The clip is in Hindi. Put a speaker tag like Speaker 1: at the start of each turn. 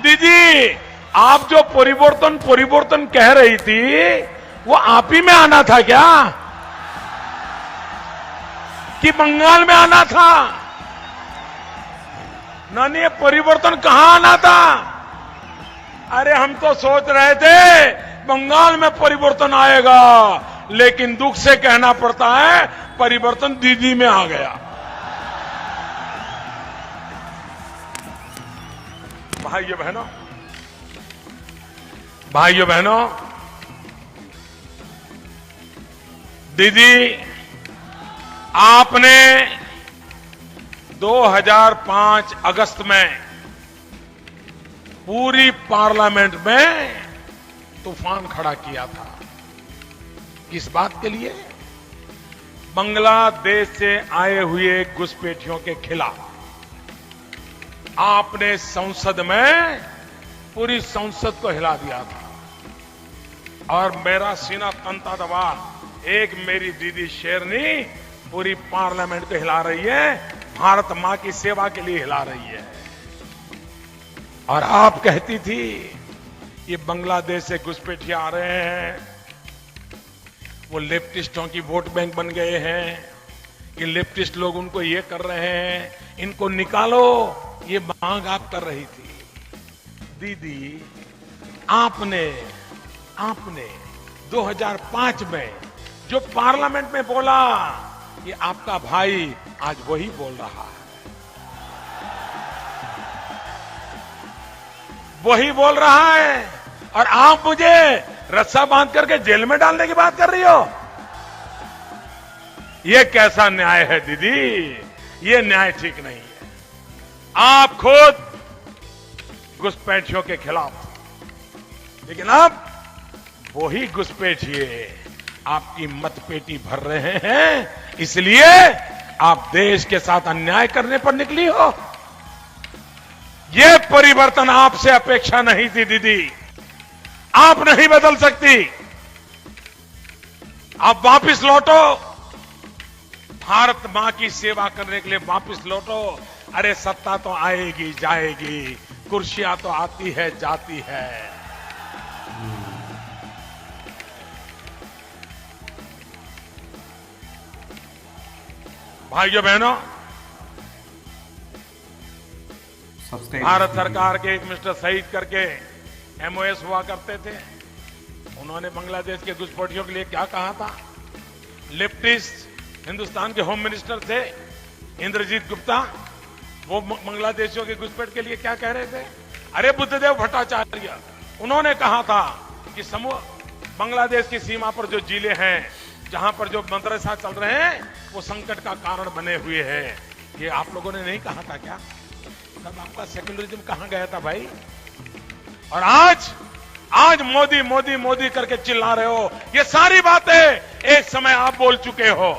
Speaker 1: दीदी, आप जो परिवर्तन कह रही थी, वो आप ही में आना था क्या? कि बंगाल में आना था? नानी, ये परिवर्तन कहां आना था? अरे हम तो सोच रहे थे बंगाल में परिवर्तन आएगा, लेकिन दुख से कहना पड़ता है परिवर्तन दीदी में आ गया। भाइयों बहनों, दीदी, आपने 2005 अगस्त में पूरी पार्लियामेंट में तूफान खड़ा किया था। किस बात के लिए? बांग्लादेश से आए हुए घुसपैठियों के खिलाफ। आपने संसद में पूरी संसद को हिला दिया था और मेरा सीना तनता दबा। एक मेरी दीदी शेरनी पूरी पार्लियामेंट को हिला रही है, भारत मां की सेवा के लिए हिला रही है। और आप कहती थी ये बांग्लादेश से घुसपैठिए आ रहे हैं, वो लेफ्टिस्टों की वोट बैंक बन गए हैं, कि लेफ्टिस्ट लोग उनको ये कर रहे हैं, इनको निकालो, ये मांग आप कर रही थी। दीदी, आपने 2005 में जो पार्लियामेंट में बोला, ये आपका भाई आज वही बोल रहा है, वही बोल रहा है। और आप मुझे रस्सा बांध करके जेल में डालने की बात कर रही हो? ये कैसा न्याय है दीदी? ये न्याय ठीक नहीं है। आप खुद घुसपैठियों के खिलाफ, लेकिन अब वही घुसपैठिए आपकी मतपेटी भर रहे हैं, इसलिए आप देश के साथ अन्याय करने पर निकली हो। यह परिवर्तन आपसे अपेक्षा नहीं थी दीदी, आप नहीं बदल सकती। आप वापस लौटो, भारत मां की सेवा करने के लिए वापस लौटो। अरे सत्ता तो आएगी जाएगी, कुर्सियां तो आती है जाती है। भाइयों बहनों, भारत सरकार के एक मिस्टर सईद करके एमओएस हुआ करते थे। उन्होंने बांग्लादेश के घुसपैठियों के लिए क्या कहा था? लेफ्टिस्ट हिंदुस्तान के होम मिनिस्टर थे इंद्रजीत गुप्ता, वो बांग्लादेशियों के घुसपैठ के लिए क्या कह रहे थे? अरे बुद्धदेव भट्टाचार्य, उन्होंने कहा था कि समूह बांग्लादेश की सीमा पर जो जिले हैं, जहां पर जो मदरसा चल रहे हैं, वो संकट का कारण बने हुए हैं। ये आप लोगों ने नहीं कहा था क्या? तब आपका सेक्युलरिज्म कहां गया था भाई? और आज मोदी मोदी मोदी करके चिल्ला रहे हो। ये सारी बातें एक समय आप बोल चुके हो।